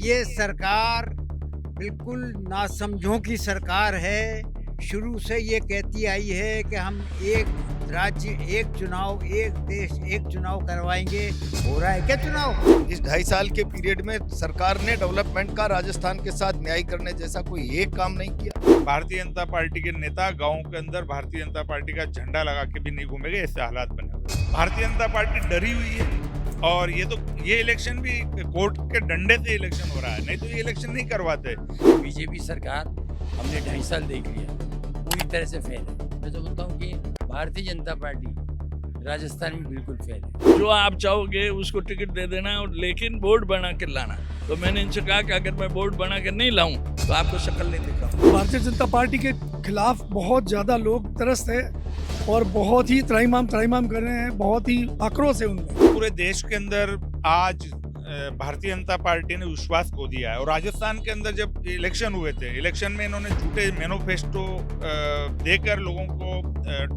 ये सरकार बिल्कुल नासमझों की सरकार है। शुरू से ये कहती आई है कि हम एक राज्य, एक चुनाव, एक देश, एक चुनाव करवाएंगे। हो रहा है क्या चुनाव? इस 2.5 साल के पीरियड में सरकार ने डेवलपमेंट का राजस्थान के साथ न्याय करने जैसा कोई एक काम नहीं किया। भारतीय जनता पार्टी के नेता गाँव के अंदर भारतीय जनता पार्टी का झंडा लगा के भी नहीं घूमेंगे, ऐसे हालात बने हुए। भारतीय जनता पार्टी डरी हुई है और ये इलेक्शन भी कोर्ट के डंडे से इलेक्शन हो रहा है, नहीं तो ये इलेक्शन नहीं करवाते। बीजेपी सरकार हमने 2.5 साल देख लिया, पूरी तरह से फेल है। मैं तो बोलता हूँ कि भारतीय जनता पार्टी राजस्थान में बिल्कुल फेल है। जो आप चाहोगे उसको टिकट दे देना, और लेकिन बोर्ड बना के लाना। तो मैंने इनसे कहा कि अगर मैं बोर्ड बना के नहीं लाऊं तो आपको शक्ल नहीं दिखाऊंगा। भारतीय जनता पार्टी के खिलाफ बहुत ज्यादा लोग त्रस्त है और बहुत ही त्राहिमाम कर रहे हैं, बहुत ही आक्रोश है उनमें। पूरे देश के अंदर आज भारतीय जनता पार्टी ने विश्वास खो दिया है। और राजस्थान के अंदर जब इलेक्शन हुए थे, इलेक्शन में इन्होंने झूठे मैनिफेस्टो देकर लोगों को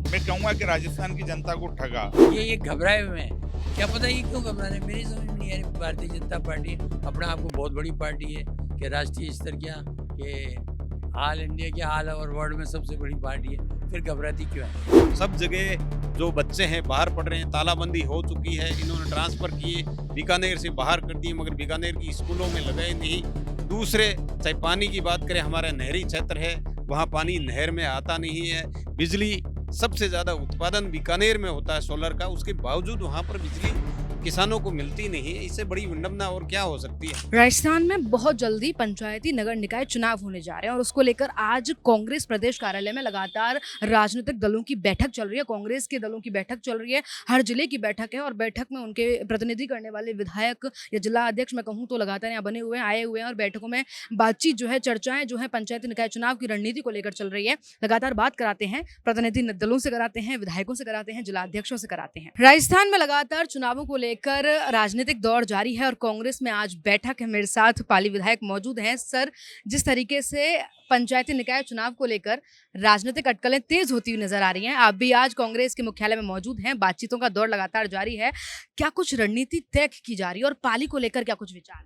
मैं कहूँगा कि राजस्थान की जनता को ठगा। ये घबराए हुए हैं, क्या पता ये क्यों घबरा रहे हैं, मेरी समझ में नहीं आ रही। भारतीय जनता पार्टी अपना आपको बहुत बड़ी पार्टी है कि राष्ट्रीय स्तर क्या कि ऑल इंडिया की ऑल ओवर वर्ल्ड में सबसे बड़ी पार्टी है, फिर घबराती क्यों है? सब जगह जो बच्चे हैं बाहर पढ़ रहे हैं, तालाबंदी हो चुकी है, इन्होंने ट्रांसफ़र किए, बीकानेर से बाहर कर दिए, मगर बीकानेर की स्कूलों में लगाए नहीं। दूसरे, चाहे पानी की बात करें, हमारा नहरी क्षेत्र है, वहाँ पानी नहर में आता नहीं है। बिजली सबसे ज़्यादा उत्पादन बीकानेर में होता है सोलर का, उसके बावजूद वहाँ पर बिजली किसानों को मिलती नहीं है। इससे बड़ी विडंबना और क्या हो सकती है? राजस्थान में बहुत जल्दी पंचायती नगर निकाय चुनाव होने जा रहे हैं और उसको लेकर आज कांग्रेस प्रदेश कार्यालय में लगातार राजनीतिक दलों की बैठक चल रही है। कांग्रेस के दलों की बैठक चल रही है, हर जिले की बैठक है और बैठक में उनके प्रतिनिधि करने वाले विधायक या जिला अध्यक्ष मैं कहूँ तो लगातार यहाँ बने हुए हैं, आए हुए हैं और बैठकों में बातचीत जो है, चर्चाएं जो है पंचायती निकाय चुनाव की रणनीति को लेकर चल रही है। लगातार बात कराते हैं, प्रतिनिधि दलों से कराते हैं, विधायकों से कराते हैं, जिला अध्यक्षों से कराते हैं। राजस्थान में लगातार चुनावों को लेकर राजनीतिक दौर जारी है और कांग्रेस में आज बैठक है। मेरे साथ पाली विधायक मौजूद हैं। सर, जिस तरीके से पंचायती निकाय चुनाव को लेकर राजनीतिक अटकलें तेज होती हुई नजर आ रही हैं, आप भी आज कांग्रेस के मुख्यालय में मौजूद हैं, बातचीतों का दौर लगातार जारी है, क्या कुछ रणनीति तय की जा रही है और पाली को लेकर क्या कुछ विचार?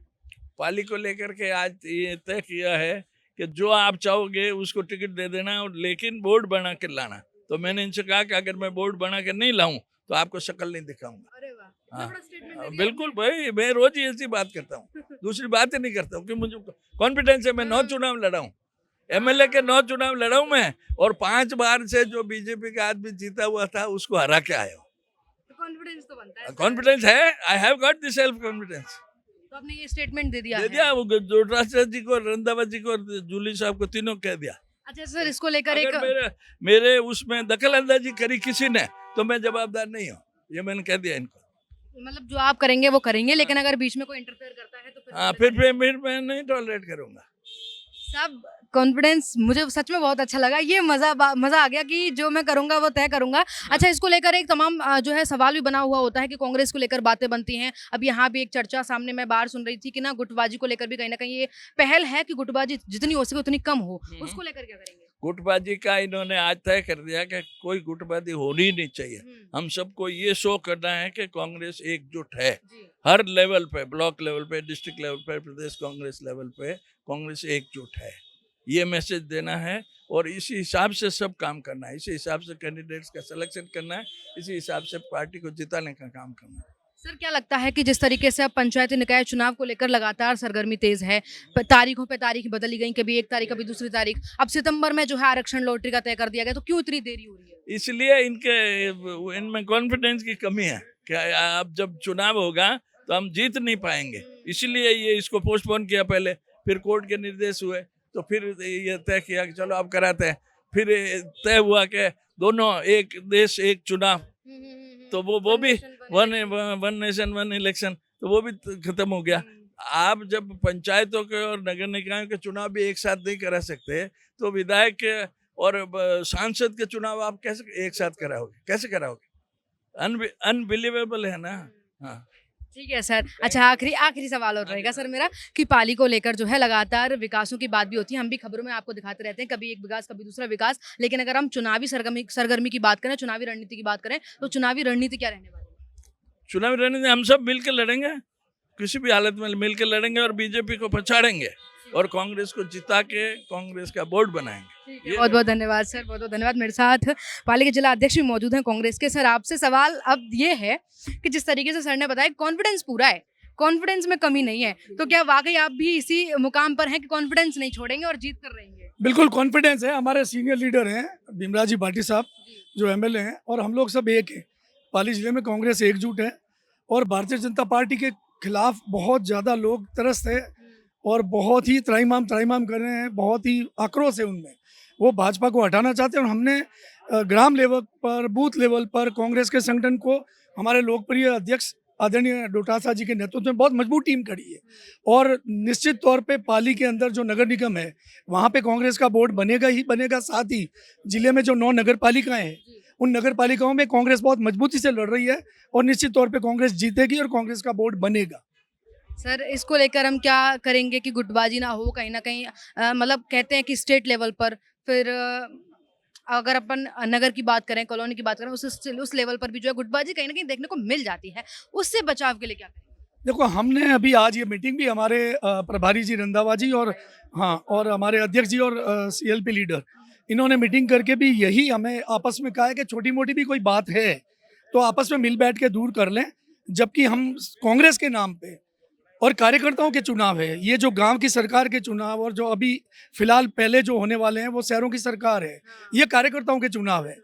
पाली को लेकर के आज ये तय किया है कि जो आप चाहोगे उसको टिकट दे देना, और लेकिन बोर्ड बना के लाना। तो मैंने इनसे कहा कि अगर मैं बोर्ड बना के नहीं लाऊं तो आपको शक्ल नहीं दिखाऊंगा। अरे वाह, हाँ, बिल्कुल भाई, मैं रोज ही ऐसी बात करता हूँ, दूसरी बात ही नहीं करता हूँ कि मुझे कॉन्फिडेंस है। मैं 9 चुनाव लड़ा हूँ, एमएलए के 9 चुनाव लड़ा हूँ मैं, और 5 बार से जो बीजेपी का आदमी जीता हुआ था उसको हरा के आया हूँ। कॉन्फिडेंस तो बनता है। कॉन्फिडेंस है, I have got the self confidence. तो आपने ये स्टेटमेंट दे दिया दे है। दिया, वो जोटराज जी को, रंधावा जी को और जूली साहब को, तीनों कह दिया। अच्छा सर, इसको लेकर एक मेरे उसमें दखल अंदाजी करी किसी ने तो मैं जवाबदार नहीं हूँ, ये मैंने कह दिया इनको। मतलब जो आप करेंगे वो करेंगे, लेकिन अगर बीच में कोई इंटरफेयर करता है तो हाँ, फिर मैं नहीं टॉलरेट करूंगा। सब कॉन्फिडेंस मुझे सच में बहुत अच्छा लगा। ये मजा आ गया कि जो मैं करूंगा वो तय करूंगा। अच्छा, इसको लेकर एक तमाम जो है सवाल भी बना हुआ होता है कि कांग्रेस को लेकर बातें बनती हैं। अब यहाँ भी एक चर्चा सामने मैं बाहर सुन रही थी कि ना गुटबाजी को लेकर भी कहीं ना कहीं ये पहल है कि गुटबाजी जितनी हो सके उतनी कम हो, उसको लेकर क्या करेंगे? गुटबाजी का इन्होंने आज तय कर दिया कि कोई गुटबाजी होनी नहीं चाहिए। हम सबको ये शो करना है कि कांग्रेस एकजुट है, हर लेवल पे, ब्लॉक लेवल पे, डिस्ट्रिक्ट लेवल पे, प्रदेश कांग्रेस लेवल पे कांग्रेस एकजुट है, ये मैसेज देना है। और इसी हिसाब से सब काम करना है, इसी हिसाब से कैंडिडेट्स का सिलेक्शन करना है, इसी हिसाब से पार्टी को जिताने का काम करना है। सर, क्या लगता है कि जिस तरीके से अब पंचायती निकाय चुनाव को लेकर लगातार सरगर्मी तेज है, तारीखों पे तारीख बदली गई, कभी एक तारीख कभी दूसरी तारीख, अब सितंबर में जो है आरक्षण लॉटरी का तय कर दिया गया, तो क्यों इतनी देरी हो रही है? इसलिए इनमें कॉन्फिडेंस की कमी है कि अब जब चुनाव होगा तो हम जीत नहीं पाएंगे, इसलिए ये इसको पोस्टपोन किया पहले, फिर कोर्ट के निर्देश हुए तो फिर ये तय किया कि चलो अब कराते हैं। फिर तय हुआ कि दोनों एक देश एक चुनाव, तो वो भी वन नेशन वन इलेक्शन, तो वो भी खत्म हो गया। आप जब पंचायतों के और नगर निकायों के चुनाव भी एक साथ नहीं करा सकते तो विधायक के और सांसद के चुनाव आप कैसे एक साथ कराओगे, कैसे कराओगे? अनबिलीवेबल है ना। हाँ, ठीक है सर। अच्छा, आखिरी सवाल और रहेगा सर मेरा कि पाली को लेकर जो है लगातार विकासों की बात भी होती है, हम भी खबरों में आपको दिखाते रहते हैं, कभी एक विकास कभी दूसरा विकास, लेकिन अगर हम चुनावी सरगर्मी की बात करें, चुनावी रणनीति की बात करें, तो चुनावी रणनीति क्या रहने वाली है? चुनावी रणनीति हम सब मिलकर लड़ेंगे, किसी भी हालत में मिलकर लड़ेंगे और बीजेपी को पछाड़ेंगे और कांग्रेस को जिता के कांग्रेस का बोर्ड बनाएंगे। ये बहुत बहुत धन्यवाद सर, बहुत बहुत धन्यवाद। मेरे साथ पार्टी के जिला अध्यक्ष भी मौजूद हैं कांग्रेस के। सर आपसे सवाल अब ये है कि जिस तरीके से सर ने बताया कॉन्फिडेंस पूरा है, कॉन्फिडेंस में कमी नहीं है, तो क्या वाकई आप भी इसी मुकाम पर हैं कि कॉन्फिडेंस नहीं छोड़ेंगे और जीत कर रहेंगे? बिल्कुल कॉन्फिडेंस है। हमारे सीनियर लीडर हैं भीमराव जी भाटी साहब जो एमएलए हैं, और हम लोग सब एक हैं। पाली जिले में कांग्रेस एकजुट है और भारतीय जनता पार्टी के खिलाफ बहुत ज़्यादा लोग त्रस्त है और बहुत ही त्राहिमाम कर रहे हैं, बहुत ही आक्रोश है उनमें। वो भाजपा को हटाना चाहते हैं और हमने ग्राम लेवल पर, बूथ लेवल पर कांग्रेस के संगठन को हमारे लोकप्रिय अध्यक्ष आदरणीय डोटासरा जी के नेतृत्व में बहुत मजबूत टीम खड़ी है। और निश्चित तौर पे पाली के अंदर जो नगर निगम है वहाँ पे कांग्रेस का बोर्ड बनेगा ही बनेगा। साथ ही जिले में जो 9 नगर पालिकाएँ हैं उन नगर पालिकाओं में कांग्रेस बहुत मजबूती से लड़ रही है और निश्चित तौर पे कांग्रेस जीतेगी और कांग्रेस का बोर्ड बनेगा। सर इसको लेकर हम क्या करेंगे कि गुटबाजी ना हो कहीं ना कहीं? मतलब कहते हैं कि स्टेट लेवल पर, फिर अगर अपन नगर की बात करें, कॉलोनी की बात करें, उस लेवल पर भी जो है गुटबाजी कहीं ना कहीं देखने को मिल जाती है। उससे बचाव के लिए क्या करेंगे? देखो हमने अभी आज ये मीटिंग भी हमारे प्रभारी जी रंधावा जी और हमारे अध्यक्ष जी और सीएलपी लीडर इन्होंने मीटिंग करके भी यही हमें आपस में कहा है कि छोटी मोटी भी कोई बात है तो आपस में मिल बैठ के दूर कर लें। जबकि हम कांग्रेस के नाम पे और कार्यकर्ताओं के चुनाव है, ये जो गांव की सरकार के चुनाव और जो अभी फिलहाल पहले जो होने वाले हैं वो शहरों की सरकार है, ये कार्यकर्ताओं के चुनाव है।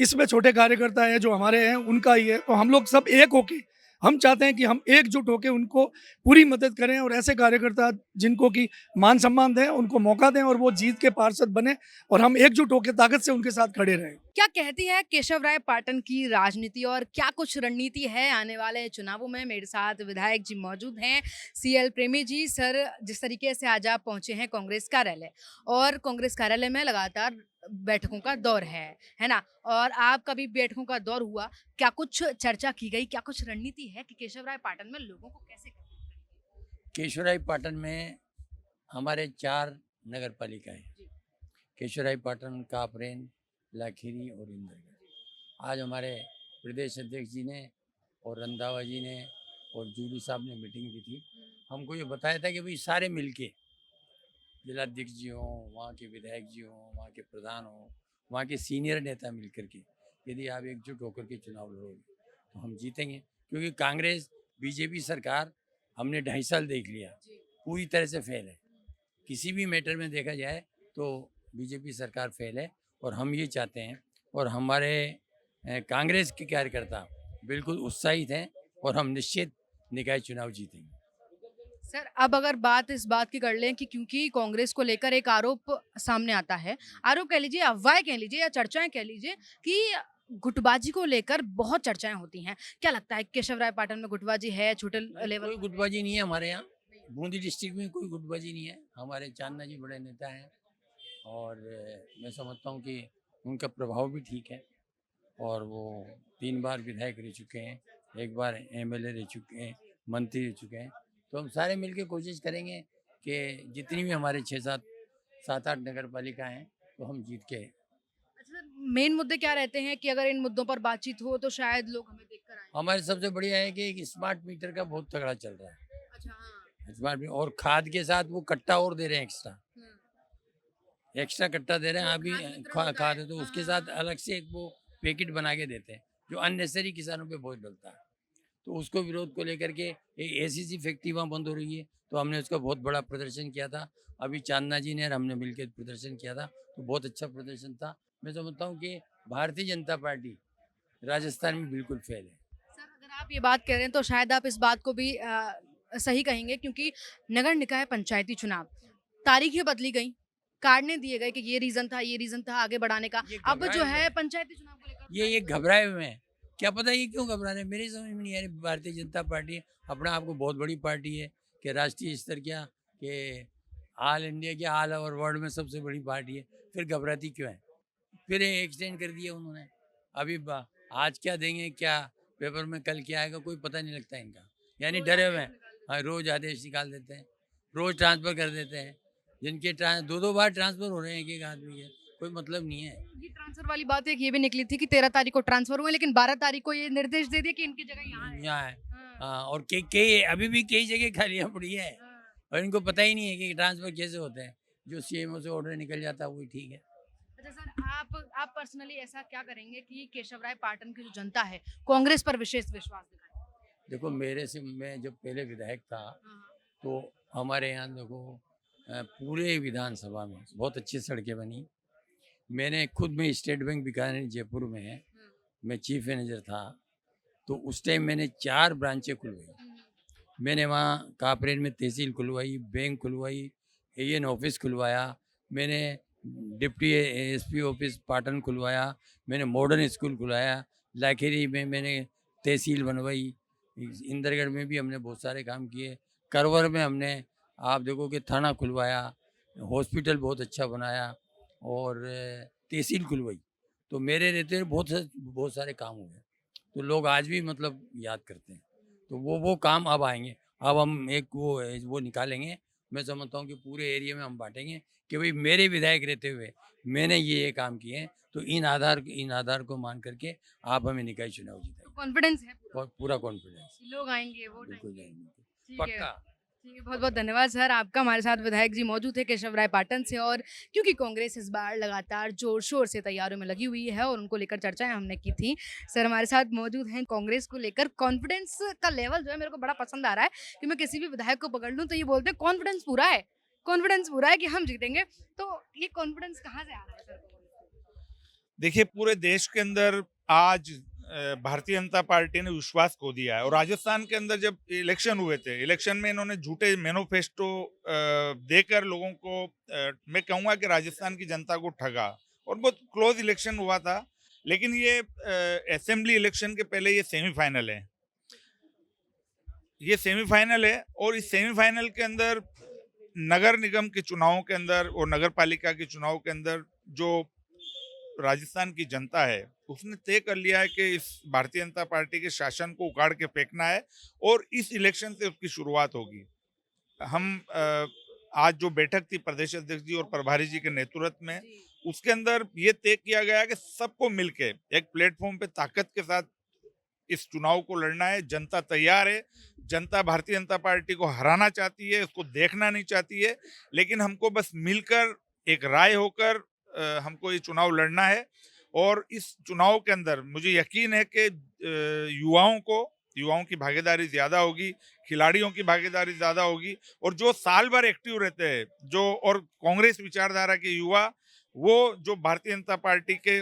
इसमें छोटे कार्यकर्ता हैं जो हमारे हैं उनका ही है। तो हम लोग सब एक होके हम चाहते हैं कि हम एकजुट होकर उनको पूरी मदद करें और ऐसे कार्यकर्ता जिनको कि मान सम्मान दें उनको मौका दें और वो जीत के पार्षद बने और हम एकजुट होकर ताकत से उनके साथ खड़े रहें। क्या कहती है केशव राय पाटन की राजनीति और क्या कुछ रणनीति है आने वाले चुनावों में? मेरे साथ विधायक जी मौजूद हैं, सीएल प्रेमी जी। सर जिस तरीके से आज आप पहुंचे हैं कांग्रेस कार्यालय, और कांग्रेस कार्यालय में लगातार बैठकों का दौर है ना, और आपका भी बैठकों का दौर हुआ, क्या कुछ चर्चा की गई, क्या कुछ रणनीति है कि केशव राय पाटन में लोगों को कैसे? केशवराय पाटन में हमारे 4 नगर पालिकाएँ, केशवराय पाटन, कापरेन, लाखेरी और इंदरगढ़। आज हमारे प्रदेश अध्यक्ष जी ने और रंधावा जी ने और जूली साहब ने मीटिंग की थी। हमको ये बताया था कि भाई सारे मिलके जिलाध्यक्ष जी हों, वहाँ के विधायक जी हों, वहाँ के प्रधान हों, वहाँ के सीनियर नेता मिल करके यदि आप एकजुट होकर के चुनाव लड़ोगे तो हम जीतेंगे। क्योंकि कांग्रेस बीजेपी सरकार हमने 2.5 साल देख लिया, पूरी तरह से फेल है। किसी भी मैटर में देखा जाए तो बीजेपी सरकार फेल है और हम ये चाहते हैं और हमारे कांग्रेस के कार्यकर्ता बिल्कुल उत्साहित हैं और हम निश्चित निकाय चुनाव जीतेंगे। सर अब अगर बात इस बात की कर लें कि क्योंकि कांग्रेस को लेकर एक आरोप सामने आता है, आरोप कह लीजिए, अफवाहें कह लीजिए या चर्चाएं कह लीजिए कि गुटबाजी को लेकर बहुत चर्चाएं होती हैं, क्या लगता है केशव राय पाटन में गुटबाजी है छोटे लेवल? कोई गुटबाजी नहीं है हमारे यहाँ, बूंदी डिस्ट्रिक्ट में कोई गुटबाजी नहीं है। हमारे चांदना जी बड़े नेता हैं और मैं समझता हूँ कि उनका प्रभाव भी ठीक है और वो 3 बार विधायक रह चुके हैं, 1 बार एमएलए रह चुके हैं, मंत्री रह चुके हैं। तो हम सारे मिलकर कोशिश करेंगे कि जितनी भी हमारे 7-8 नगर पालिका हैं तो हम जीत के। अच्छा मेन मुद्दे क्या रहते हैं कि अगर इन मुद्दों पर बातचीत हो तो शायद लोग हमें देखकर आए? हमारे सबसे बढ़िया है कि एक स्मार्ट मीटर का बहुत तगड़ा चल रहा है। अच्छा हाँ। स्मार्ट मीटर और खाद के साथ वो कट्टा और दे रहे हैं, एक्स्ट्रा कट्टा दे रहे हैं। अभी खाद है तो उसके साथ अलग से एक वो पैकेट बना के देते हैं जो अननेसेसरी किसानों पे बोझ डलता है। तो उसको विरोध को लेकर के एक एसीसी फैक्ट्री वहाँ बंद हो रही है तो हमने उसका बहुत बड़ा प्रदर्शन किया था। अभी चांदना जी ने और हमने मिलकर प्रदर्शन किया था तो बहुत अच्छा प्रदर्शन था। मैं समझता हूँ कि भारतीय जनता पार्टी राजस्थान में बिल्कुल फेल है। सर अगर आप ये बात कह रहे हैं तो शायद आप इस बात को भी सही कहेंगे क्योंकि नगर निकाय पंचायती चुनाव तारीखें बदली गई, कार्ड दिए गए कि ये रीजन था आगे बढ़ाने का। अब जो है पंचायती चुनाव को लेकर ये घबराए हुए हैं, क्या पता ये क्यों घबरा रहे हैं, मेरी समझ में नहीं आ रही। भारतीय जनता पार्टी अपना आपको बहुत बड़ी पार्टी है कि राष्ट्रीय स्तर क्या कि ऑल इंडिया क्या ऑल ओवर वर्ल्ड में सबसे बड़ी पार्टी है, फिर घबराती क्यों है? फिर एक्सटेंड कर दिया उन्होंने। अभी आज क्या देंगे, क्या पेपर में कल क्या आएगा, कोई पता नहीं लगता इनका, यानी डरे हुए हैं। हाँ, रोज आदेश निकाल देते हैं, रोज ट्रांसफर कर देते हैं। जिनके 2-2 बार ट्रांसफर हो रहे हैं एक आदमी के, कोई मतलब नहीं है। ये ट्रांसफर वाली बात एक ये भी निकली थी कि 13 तारीख को ट्रांसफर हुए लेकिन 12 तारीख को ये निर्देश दे दिया कि इनकी जगह यहाँ है। यहाँ है हाँ, और कई अभी भी कई जगह खालियाँ पड़ी है और इनको पता ही नहीं है कि ट्रांसफर कैसे होते हैं। जो सीएमओ से ऑर्डर निकल जाता है वही ठीक है। अच्छा सर, आप पर्सनली ऐसा क्या करेंगे कि केशव राय पाटन की जो जनता है कांग्रेस पर विशेष विश्वास दिखाए? देखो मेरे से मैं जब पहले विधायक था हाँ, तो हमारे यहाँ देखो पूरे विधानसभा में बहुत अच्छी सड़कें बनी। मैंने खुद में स्टेट बैंक बीकानेर जयपुर में है, मैं चीफ मैनेजर था, तो उस टाइम मैंने 4 ब्रांचें खुलवाई। मैंने वहाँ कापरेन में तहसील खुलवाई, बैंक खुलवाई, एएन ऑफिस खुलवाया, मैंने डिप्टी एसपी ऑफिस पाटन खुलवाया, मैंने मॉडर्न स्कूल खुलवाया, लाखेरी में मैंने तहसील बनवाई, इंदरगढ़ में भी हमने बहुत सारे काम किए, करवर में हमने आप देखो कि थाना खुलवाया, हॉस्पिटल बहुत अच्छा बनाया और तहसील खुलवाई। तो मेरे रहते हुए बहुत सारे काम हुए, तो लोग आज भी मतलब याद करते हैं। तो वो काम अब आएंगे। अब हम एक वो निकालेंगे। मैं समझता हूँ कि पूरे एरिया में हम बांटेंगे कि भाई मेरे विधायक रहते हुए मैंने ये काम किए हैं, तो इन आधार को मान करके आप हमें निकाय चुनाव जिताएंगे। कॉन्फिडेंस है पूरा? पूरा कॉन्फिडेंस, लोग आएंगे, वोट बिल्कुल आएंगे। जाएंगे, ठीक है। पक्का। ठीक है, बहुत बहुत धन्यवाद सर आपका। हमारे साथ विधायक जी मौजूद थे केशव राय पाटन से, और क्योंकि कांग्रेस इस बार लगातार जोर शोर से तैयारियों में लगी हुई है और उनको लेकर चर्चाएं हमने की थी। सर हमारे साथ मौजूद हैं। कांग्रेस को लेकर कॉन्फिडेंस का लेवल जो है मेरे को बड़ा पसंद आ रहा है कि मैं किसी भी विधायक को पकड़ लूँ तो ये बोलते हैं कॉन्फिडेंस पूरा है, कॉन्फिडेंस पूरा है कि हम जीतेंगे। तो ये कॉन्फिडेंस कहाँ से आ रहा है सर? देखिए, पूरे देश के अंदर आज भारतीय जनता पार्टी ने विश्वास खो दिया है। और राजस्थान के अंदर जब इलेक्शन हुए थे, इलेक्शन में इन्होंने झूठे मैनिफेस्टो देकर लोगों को मैं कहूँगा कि राजस्थान की जनता को ठगा, और बहुत क्लोज इलेक्शन हुआ था। लेकिन ये असेंबली इलेक्शन के पहले ये सेमीफाइनल है, ये सेमीफाइनल है। और इस सेमीफाइनल के अंदर नगर निगम के चुनावों के अंदर और नगर पालिका के चुनाव के अंदर जो राजस्थान की जनता है उसने तय कर लिया है कि इस भारतीय जनता पार्टी के शासन को उखाड़ के फेंकना है, और इस इलेक्शन से उसकी शुरुआत होगी। हम आज जो बैठक थी प्रदेश अध्यक्ष जी और प्रभारी जी के नेतृत्व में, उसके अंदर ये तय किया गया कि सबको मिलके एक प्लेटफॉर्म पे ताकत के साथ इस चुनाव को लड़ना है। जनता तैयार है, जनता भारतीय जनता पार्टी को हराना चाहती है, उसको देखना नहीं चाहती है, लेकिन हमको बस मिलकर एक राय होकर हमको ये चुनाव लड़ना है। और इस चुनाव के अंदर मुझे यकीन है कि युवाओं की भागीदारी ज्यादा होगी, खिलाड़ियों की भागीदारी ज्यादा होगी, और जो साल भर एक्टिव रहते हैं जो और कांग्रेस विचारधारा के युवा, वो जो भारतीय जनता पार्टी के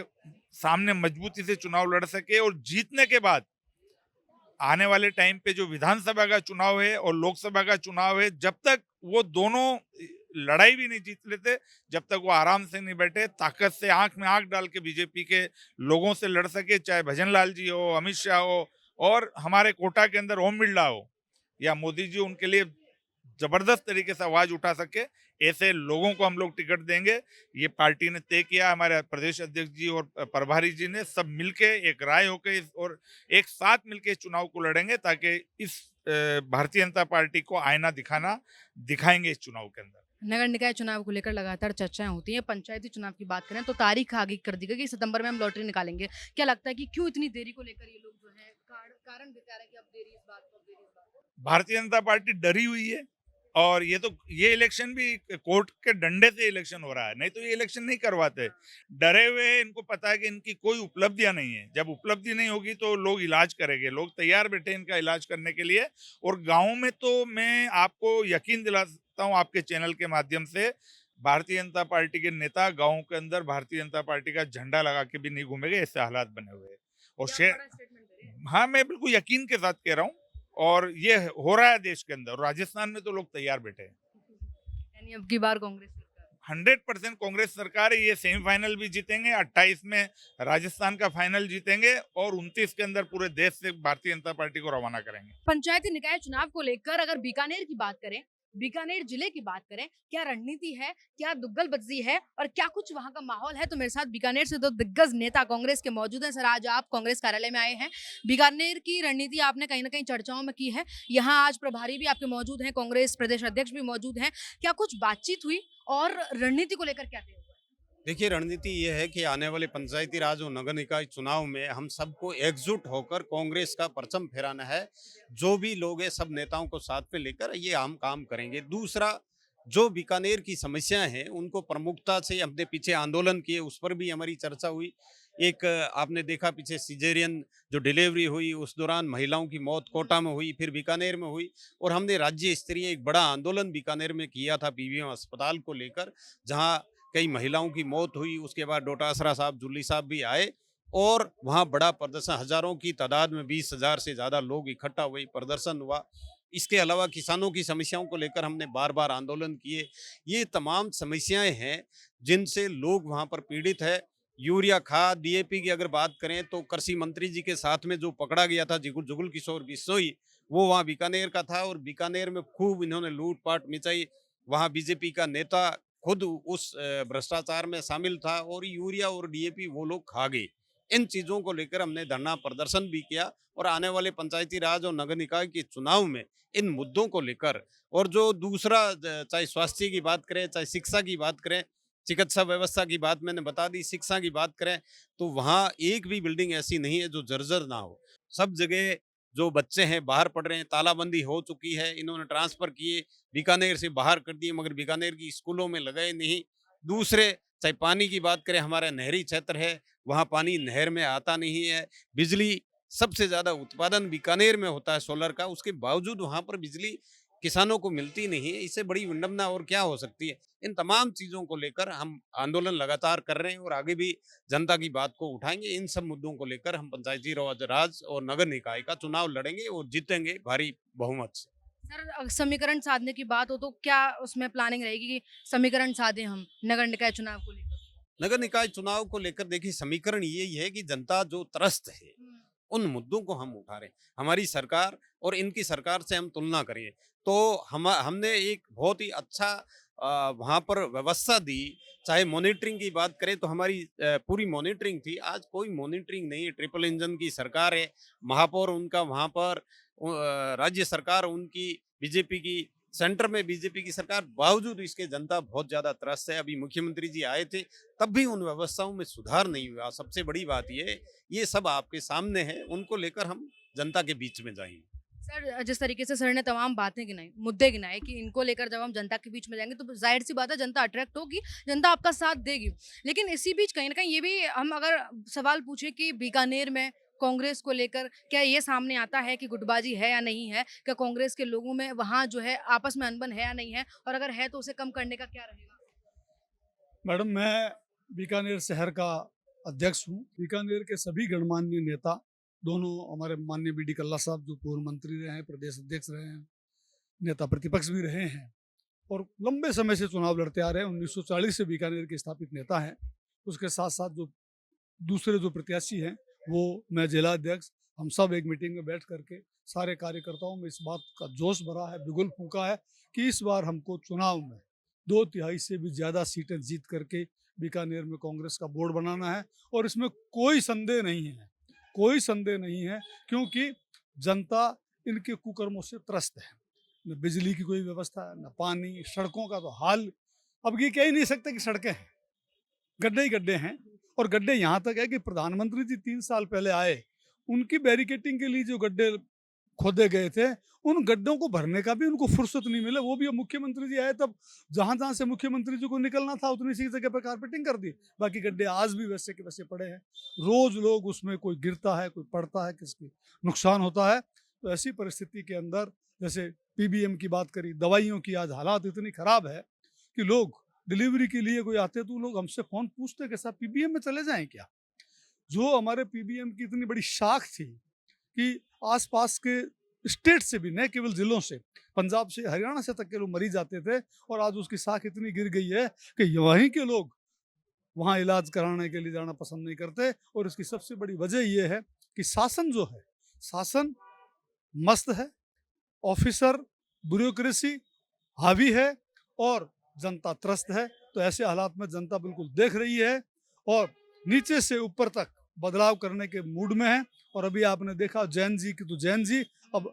सामने मजबूती से चुनाव लड़ सके। और जीतने के बाद आने वाले टाइम पे जो विधानसभा का चुनाव है और लोकसभा का चुनाव है, जब तक वो दोनों लड़ाई भी नहीं जीत लेते, जब तक वो आराम से नहीं बैठे, ताकत से आंख में आंख डाल के बीजेपी के लोगों से लड़ सके, चाहे भजन लाल जी हो, अमित शाह हो, और हमारे कोटा के अंदर ओम बिरला हो या मोदी जी, उनके लिए जबरदस्त तरीके से आवाज उठा सके, ऐसे लोगों को हम लोग टिकट देंगे। ये पार्टी ने तय किया, हमारे प्रदेश अध्यक्ष जी और प्रभारी जी ने सब मिलके एक राय होकर और एक साथ मिलके इस चुनाव को लड़ेंगे, ताकि इस भारतीय जनता पार्टी को आईना दिखाएंगे इस चुनाव के अंदर। नगर निकाय चुनाव को लेकर लगातार चर्चाएं होती हैं। पंचायती चुनाव की बात करें तो तारीख आगे कर दी गई कि सितंबर में हम लॉटरी निकालेंगे। क्या लगता है कि क्यों इतनी देरी को लेकर ये लोग जो है कारण बता रहे हैं कि अब देरी इस बात को, अब देरी इस बात को? भारतीय जनता पार्टी डरी हुई है, और ये इलेक्शन भी कोर्ट के डंडे से इलेक्शन हो रहा है, नहीं तो ये इलेक्शन नहीं करवाते। डरे हुए हैं, इनको पता है कि इनकी कोई उपलब्धियां नहीं है। जब उपलब्धि नहीं होगी तो लोग इलाज करेंगे, लोग तैयार बैठे इनका इलाज करने के लिए। और गाँव में तो मैं आपको यकीन दिलाता हूँ आपके चैनल के माध्यम से, भारतीय जनता पार्टी के नेता गाँव के अंदर भारतीय जनता पार्टी का झंडा लगा के भी नहीं घूमेंगे, ऐसे हालात बने हुए हैं। और हाँ, मैं बिल्कुल यकीन के साथ कह रहा हूँ, और ये हो रहा है देश के अंदर। राजस्थान में तो लोग तैयार बैठे हैं। यानी अब की बार कांग्रेस सरकार? 100% कांग्रेस सरकार है। ये सेमीफाइनल भी जीतेंगे, 28 में राजस्थान का फाइनल जीतेंगे, और 29 के अंदर पूरे देश से भारतीय जनता पार्टी को रवाना करेंगे। पंचायती निकाय चुनाव को लेकर अगर बीकानेर की बात करें, बीकानेर जिले की बात करें, क्या रणनीति है, क्या दुग्गलबंदी है और क्या कुछ वहां का माहौल है? तो मेरे साथ बीकानेर से दो दिग्गज नेता कांग्रेस के मौजूद हैं। सर, आज आप कांग्रेस कार्यालय में आए हैं, बीकानेर की रणनीति आपने कहीं ना कहीं चर्चाओं में की है, यहाँ आज प्रभारी भी आपके मौजूद हैं, कांग्रेस प्रदेश अध्यक्ष भी मौजूद हैं, क्या कुछ बातचीत हुई और रणनीति को लेकर क्या तय हुआ? देखिए, रणनीति ये है कि आने वाले पंचायती राज और नगर निकाय चुनाव में हम सबको एकजुट होकर कांग्रेस का परचम फहराना है। जो भी लोग हैं सब नेताओं को साथ में लेकर ये हम काम करेंगे। दूसरा, जो बीकानेर की समस्याएं हैं उनको प्रमुखता से हमने पीछे आंदोलन किए, उस पर भी हमारी चर्चा हुई। एक आपने देखा पीछे सिजेरियन जो डिलीवरी हुई उस दौरान महिलाओं की मौत कोटा में हुई, फिर बीकानेर में हुई, और हमने राज्य स्तरीय एक बड़ा आंदोलन बीकानेर में किया था पीबीएम अस्पताल को लेकर, जहां कई महिलाओं की मौत हुई। उसके बाद डोटासरा साहब, जुल्ली साहब भी आए और वहाँ बड़ा प्रदर्शन, हजारों की तादाद में 20,000 से ज़्यादा लोग इकट्ठा हुए, प्रदर्शन हुआ। इसके अलावा किसानों की समस्याओं को लेकर हमने बार बार आंदोलन किए। ये तमाम समस्याएं हैं जिनसे लोग वहाँ पर पीड़ित है। यूरिया खाद, डीएपी की अगर बात करें तो कृषि मंत्री जी के साथ में जो पकड़ा गया था जुगुल किशोर बिश्नोई, वो वहाँ बीकानेर का था और बीकानेर में खूब इन्होंने लूटपाट मचाई। वहाँ बीजेपी का नेता खुद उस भ्रष्टाचार में शामिल था और यूरिया और डीएपी वो लोग खा गए। इन चीज़ों को लेकर हमने धरना प्रदर्शन भी किया और आने वाले पंचायती राज और नगर निकाय के चुनाव में इन मुद्दों को लेकर, और जो दूसरा चाहे स्वास्थ्य की बात करें, चाहे शिक्षा की बात करें, चिकित्सा व्यवस्था की बात मैंने बता दी, शिक्षा की बात करें तो वहाँ एक भी बिल्डिंग ऐसी नहीं है जो जर्जर ना हो। सब जगह जो बच्चे हैं बाहर पढ़ रहे हैं, तालाबंदी हो चुकी है, इन्होंने ट्रांसफर किए, बीकानेर से बाहर कर दिए, मगर बीकानेर की स्कूलों में लगाए नहीं। दूसरे, चाहे पानी की बात करें, हमारा नहरी क्षेत्र है, वहाँ पानी नहर में आता नहीं है। बिजली सबसे ज़्यादा उत्पादन बीकानेर में होता है सोलर का, उसके बावजूद वहाँ पर बिजली किसानों को मिलती नहीं है। इससे बड़ी विडंबना और क्या हो सकती है। इन तमाम चीज़ों को लेकर हम आंदोलन लगातार कर रहे हैं और आगे भी जनता की बात को उठाएंगे। इन सब मुद्दों को लेकर हम पंचायती राज और नगर निकाय का चुनाव लड़ेंगे और जीतेंगे भारी बहुमत से। सर समीकरण साधने की बात हो तो क्या उसमें प्लानिंग रहेगी कि समीकरण साधे हम नगर निकाय चुनाव को लेकर? नगर निकाय चुनाव को लेकर देखिए, समीकरण यही है कि जनता जो त्रस्त है उन मुद्दों को हम उठा रहे हैं। हमारी सरकार और इनकी सरकार से हम तुलना करें तो हमने एक बहुत ही अच्छा वहाँ पर व्यवस्था दी। चाहे मॉनिटरिंग की बात करें तो हमारी पूरी मॉनिटरिंग थी। आज कोई मॉनिटरिंग नहीं है। ट्रिपल इंजन की सरकार है, महापौर उनका वहाँ पर, राज्य सरकार उनकी बीजेपी की, सेंटर में बीजेपी की सरकार, बावजूद इसके जनता बहुत ज्यादा त्रस्त है। अभी मुख्यमंत्री जी आए थे तब भी उन व्यवस्थाओं में सुधार नहीं हुआ। सबसे बड़ी बात ये सब आपके सामने है, उनको लेकर हम जनता के बीच में जाएंगे। सर जिस तरीके से सर ने तमाम बातें गिनाई, मुद्दे गिनाए कि इनको लेकर जब हम जनता के बीच में जाएंगे तो जाहिर सी बात है जनता अट्रैक्ट होगी, जनता आपका साथ देगी। लेकिन इसी बीच कहीं ना कहीं ये भी हम अगर सवाल पूछे कि बीकानेर में कांग्रेस को लेकर क्या ये सामने आता है कि गुटबाजी है या नहीं है, क्या कांग्रेस के लोगों में वहाँ जो है आपस में अनबन है या नहीं है, और अगर है तो उसे कम करने का क्या रहेगा? मैडम, मैं बीकानेर शहर का अध्यक्ष हूँ। बीकानेर के सभी गणमान्य नेता, दोनों हमारे माननीय बी डी कल्ला साहब जो पूर्व मंत्री रहे हैं, प्रदेश अध्यक्ष रहे हैं, नेता प्रतिपक्ष भी रहे हैं और लंबे समय से चुनाव लड़ते आ रहे हैं। 1940 से बीकानेर के स्थापित नेता हैं। उसके साथ साथ जो दूसरे जो प्रत्याशी हैं वो मैं जिला अध्यक्ष, हम सब एक मीटिंग में बैठ करके सारे कार्यकर्ताओं में इस बात का जोश भरा है, बिगुल फूंका है कि इस बार हमको चुनाव में 2/3 से भी ज़्यादा सीटें जीत करके बीकानेर में कांग्रेस का बोर्ड बनाना है। और इसमें कोई संदेह नहीं है, कोई संदेह नहीं है, क्योंकि जनता इनके कुकर्मों से त्रस्त है। न बिजली की कोई व्यवस्था है, न पानी, सड़कों का तो हाल अब ये कह ही नहीं सकते कि सड़कें हैं, गड्ढे ही गड्ढे हैं। और गड्ढे यहाँ तक है कि प्रधानमंत्री जी 3 साल पहले आए, उनकी बैरिकेटिंग के लिए जो गड्ढे खोदे गए थे उन गड्ढों को भरने का भी उनको फुर्सत नहीं मिला। वो भी अब मुख्यमंत्री जी आए तब जहां जहां से मुख्यमंत्री जी को निकलना था उतनी सी जगह पर कारपेटिंग कर दी, बाकी गड्ढे आज भी वैसे के वैसे पड़े हैं। रोज लोग उसमें, कोई गिरता है, कोई पड़ता है, किसकी नुकसान होता है। तो ऐसी परिस्थिति के अंदर, जैसे पीबीएम की बात करी, दवाइयों की आज हालात इतनी खराब है कि लोग डिलीवरी के लिए कोई आते तो लोग हमसे फोन पूछते कि साहब पीबीएम में चले जाएं क्या। जो हमारे पीबीएम की इतनी बड़ी शाख थी कि आसपास के स्टेट से भी, न केवल जिलों से, पंजाब से, हरियाणा से तक के लोग मरीज आते थे, और आज उसकी शाख इतनी गिर गई है कि वहीं के लोग वहाँ इलाज कराने के लिए जाना पसंद नहीं करते। और इसकी सबसे बड़ी वजह यह है कि शासन जो है, शासन मस्त है, ऑफिसर ब्यूरोक्रेसी हावी है और जनता त्रस्त है। तो ऐसे हालात में जनता बिल्कुल देख रही है और नीचे से ऊपर तक बदलाव करने के मूड में है। और अभी आपने देखा जैन जी की, तो जैन जी अब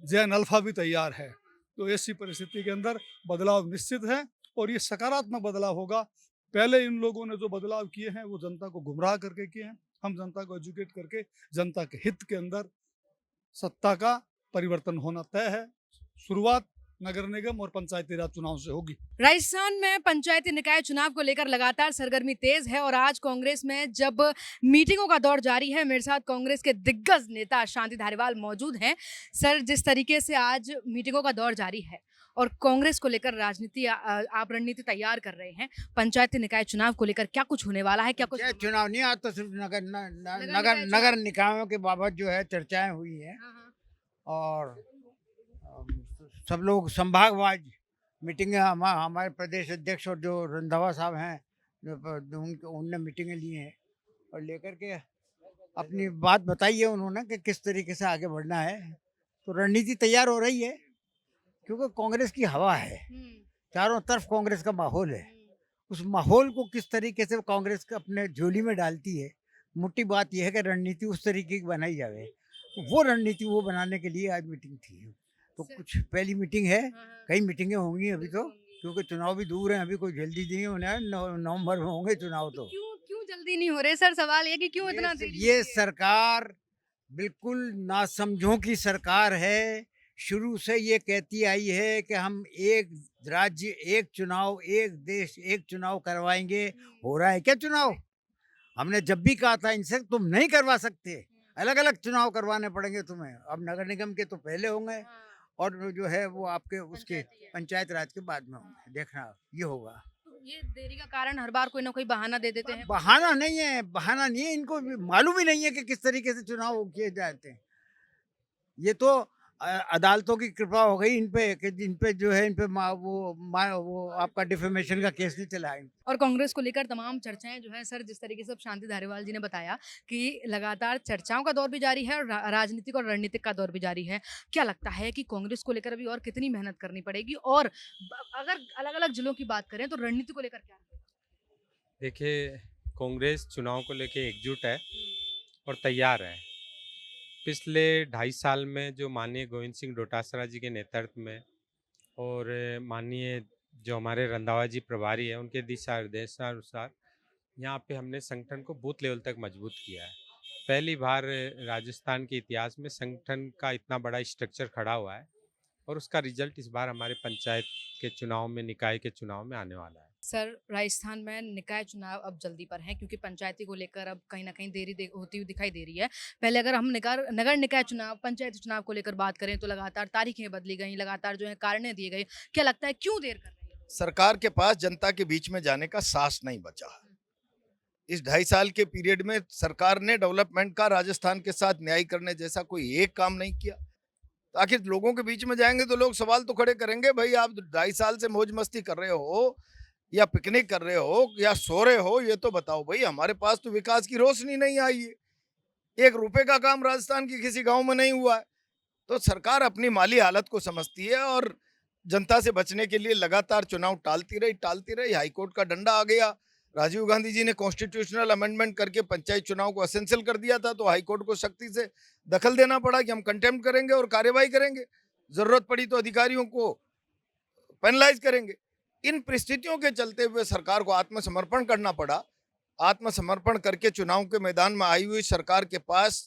जैन अल्फा भी तैयार है। तो ऐसी परिस्थिति के अंदर बदलाव निश्चित है और ये सकारात्मक बदलाव होगा। पहले इन लोगों ने जो बदलाव किए हैं वो जनता को गुमराह करके किए हैं। हम जनता को एजुकेट करके जनता के हित के अंदर सत्ता का परिवर्तन होना तय है। शुरुआत नगर निगम और पंचायती राज चुनाव से होगी। राजस्थान में पंचायती निकाय चुनाव को लेकर लगातार सरगर्मी तेज है और आज कांग्रेस में जब मीटिंगों का दौर जारी है, मेरे साथ कांग्रेस के दिग्गज नेता शांति धारीवाल मौजूद हैं। सर, जिस तरीके से आज मीटिंगों का दौर जारी है और कांग्रेस को लेकर राजनीति आप रणनीति तैयार कर रहे हैं, पंचायती निकाय चुनाव को लेकर क्या कुछ होने वाला है? क्या कुछ यह चुनाव नहीं, आज तो सिर्फ निकाय नगर निकायों के बाबत जो है चर्चाएं हुई हैं हाँ, हाँ। और सब लोग संभागवाज मीटिंगें हमारे प्रदेश अध्यक्ष और जो रंधावा साहब हैं उनने मीटिंगें ली हैं और लेकर के अपनी बात बताई है उन्होंने कि किस तरीके से आगे बढ़ना है। तो रणनीति तैयार हो रही है क्योंकि कांग्रेस की हवा है, चारों तरफ कांग्रेस का माहौल है। उस माहौल को किस तरीके से कांग्रेस अपने झोली में डालती है, मोटी बात यह है कि रणनीति उस तरीके की बनाई जाए। तो वो रणनीति वो बनाने के लिए आज मीटिंग थी। तो कुछ पहली मीटिंग है, कई मीटिंगें होंगी अभी तो, क्योंकि चुनाव भी दूर है, अभी कोई जल्दी नहीं होना है। नवंबर में होंगे चुनाव। तो क्यों जल्दी नहीं हो रहे सर? सवाल ये कि क्यों इतना देरी? ये सरकार बिल्कुल नासमझों की सरकार है। शुरू से ये कहती आई है कि हम एक राज्य एक चुनाव, एक देश एक चुनाव करवाएंगे। हो रहा है क्या चुनाव? हमने जब भी कहा था इनसे तुम नहीं करवा सकते, अलग अलग चुनाव करवाने पड़ेंगे तुम्हें। अब नगर निगम के तो पहले होंगे और जो है वो आपके उसके पंचायत राज के बाद में होंगे। देखना ये होगा। तो ये देरी का कारण हर बार कोई ना कोई बहाना दे देते हैं। बहाना नहीं है, बहाना नहीं है। इनको मालूम ही नहीं है कि किस तरीके से चुनाव किए जाते हैं। ये तो अदालतों की कृपा हो गई इन पे कि इन पे जो है इन पे वो आपका डिफेमेशन का केस नहीं चला है। और कांग्रेस को लेकर तमाम चर्चाएं जो है सर, जिस तरीके से अब शांति धारीवाल जी ने बताया कि लगातार चर्चाओं का दौर भी जारी है और राजनीतिक और रणनीतिक का दौर भी जारी है। क्या लगता है कि कांग्रेस को लेकर अभी और कितनी मेहनत करनी पड़ेगी? और अगर अलग अलग जिलों की बात करें तो रणनीति को लेकर क्या? देखिए, कांग्रेस चुनाव को लेके एकजुट है और तैयार है। पिछले 2.5 साल में जो माननीय गोविंद सिंह डोटासरा जी के नेतृत्व में और माननीय जो हमारे रंधावा जी प्रभारी है उनके दिशा निर्देशानुसार यहाँ पे हमने संगठन को बूथ लेवल तक मजबूत किया है। पहली बार राजस्थान के इतिहास में संगठन का इतना बड़ा स्ट्रक्चर खड़ा हुआ है और उसका रिजल्ट इस बार हमारे पंचायत के चुनाव में, निकाय के चुनाव में आने वाला है। सर, राजस्थान में निकाय चुनाव अब जल्दी पर हैं क्योंकि पंचायती को लेकर अब कहीं ना कहीं देरी होती हुई दिखाई दे रही है। पहले अगर हम नगर निकाय चुनाव, पंचायती चुनाव को लेकर बात करें तो लगातार तारीखें बदली गई, लगातार जो है कारण दिए गए। क्या लगता है क्यों देर कर रही है सरकार के पास? जनता के बीच में जाने का साहस नहीं बचा। इस 2.5 साल के पीरियड में सरकार ने डेवलपमेंट का राजस्थान के साथ न्याय करने जैसा कोई एक काम नहीं किया। तो आखिर लोगों के बीच में जाएंगे तो लोग सवाल तो खड़े करेंगे, भाई आप 2.5 साल से मौज मस्ती कर रहे हो या पिकनिक कर रहे हो या सो रहे हो, ये तो बताओ भाई। हमारे पास तो विकास की रोशनी नहीं आई है। 1 रुपए का काम राजस्थान की किसी गांव में नहीं हुआ है। तो सरकार अपनी माली हालत को समझती है और जनता से बचने के लिए लगातार चुनाव टालती रही। हाईकोर्ट का डंडा आ गया। राजीव गांधी जी ने कॉन्स्टिट्यूशनल अमेंडमेंट करके पंचायत चुनाव को एसेंशियल कर दिया था, तो हाईकोर्ट को सख्ती से दखल देना पड़ा कि हम कंटेम्प्ट करेंगे और कार्यवाही करेंगे, जरूरत पड़ी तो अधिकारियों को पेनलाइज करेंगे। इन परिस्थितियों के चलते हुए सरकार को आत्मसमर्पण करना पड़ा। आत्मसमर्पण करके चुनाव के मैदान में आई हुई सरकार के पास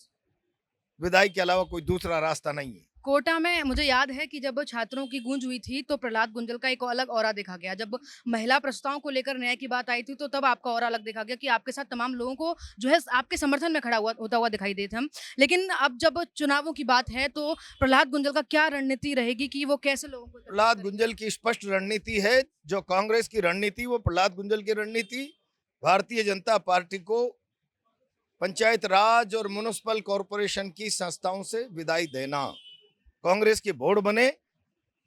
विदाई के अलावा कोई दूसरा रास्ता नहीं है। कोटा में मुझे याद है कि जब छात्रों की गूंज हुई थी तो प्रहलाद गुंजल का एक अलग ऑरा देखा गया। जब महिला प्रस्ताव को लेकर न्याय की बात आई थी तो तब आपका ऑरा अलग देखा गया कि आपके साथ तमाम लोगों को जो है आपके समर्थन में खड़ा होता हुआ दिखाई देते हम। लेकिन अब जब चुनावों की बात है तो प्रहलाद गुंजल का क्या रणनीति रहेगी कि वो कैसे लोगों को? प्रहलाद गुंजल की स्पष्ट रणनीति है। जो कांग्रेस की रणनीति वो प्रहलाद गुंजल की रणनीति। भारतीय जनता पार्टी को पंचायत राज और म्युनिसिपल कॉरपोरेशन की संस्थाओं से विदाई देना। कांग्रेस के बोर्ड बने,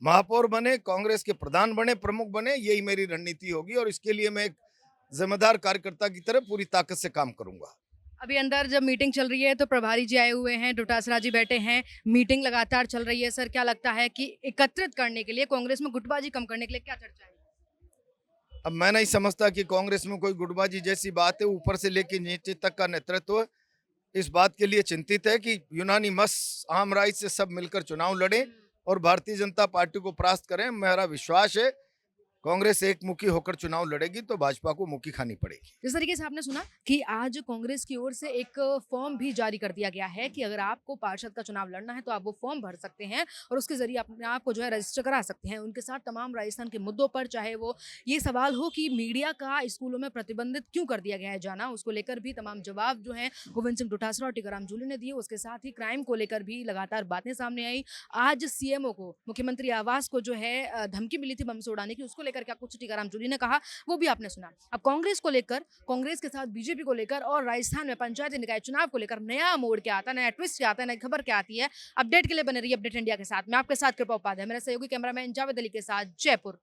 महापौर बने, कांग्रेस के प्रधान बने, प्रमुख बने, यही मेरी रणनीति होगी और इसके लिए मैं एक जिम्मेदार कार्यकर्ता की तरह पूरी ताकत से काम करूंगा। अभी अंदर जब मीटिंग चल रही है तो प्रभारी जी आए हुए हैं, डोटासरा जी बैठे हैं, मीटिंग लगातार चल रही है। सर, क्या लगता है कि एकत्रित करने के लिए, कांग्रेस में गुटबाजी कम करने के लिए क्या चर्चा है? अब मैं नहीं समझता कि कांग्रेस में कोई गुटबाजी जैसी बात है। ऊपर से लेकर नीचे तक का नेतृत्व इस बात के लिए चिंतित है कि यूनानिमस आम राय से सब मिलकर चुनाव लड़ें और भारतीय जनता पार्टी को परास्त करें। मेरा विश्वास है कांग्रेस एक मुखी होकर चुनाव लड़ेगी तो भाजपा को मुखी खानी पड़ेगी। जिस तरीके से आपने सुना कि आज कांग्रेस की ओर से एक फॉर्म भी जारी कर दिया गया है कि अगर आपको पार्षद का चुनाव लड़ना है तो आप वो फॉर्म भर सकते हैं और उसके जरिए अपने आप को जो है रजिस्टर करा सकते हैं। उनके साथ तमाम राजस्थान के मुद्दों पर, चाहे वो ये सवाल हो कि मीडिया का स्कूलों में प्रतिबंधित क्यों कर दिया गया है जाना, उसको लेकर भी तमाम जवाब जो है गोविंद सिंह डोटासरा और टीकाराम जूली ने दिए। उसके साथ ही क्राइम को लेकर भी लगातार बातें सामने आई। आज सीएमओ को, मुख्यमंत्री आवास को जो है धमकी मिली थी बम से उड़ाने की, उसको लेकर क्या कुछ टीकाराम जूली ने कहा वो भी आपने सुना। अब कांग्रेस को लेकर, कांग्रेस के साथ बीजेपी को लेकर और राजस्थान में पंचायती निकाय चुनाव को लेकर नया मोड़ क्या आता है, नया ट्विस्ट क्या आता है, नई खबर क्या आती है, अपडेट के लिए बने रहिए अपडेट इंडिया के साथ। मैं आपके साथ कृपा उपाध्याय, मेरे सहयोगी कैमरामैन जावेद अली के साथ, जयपुर।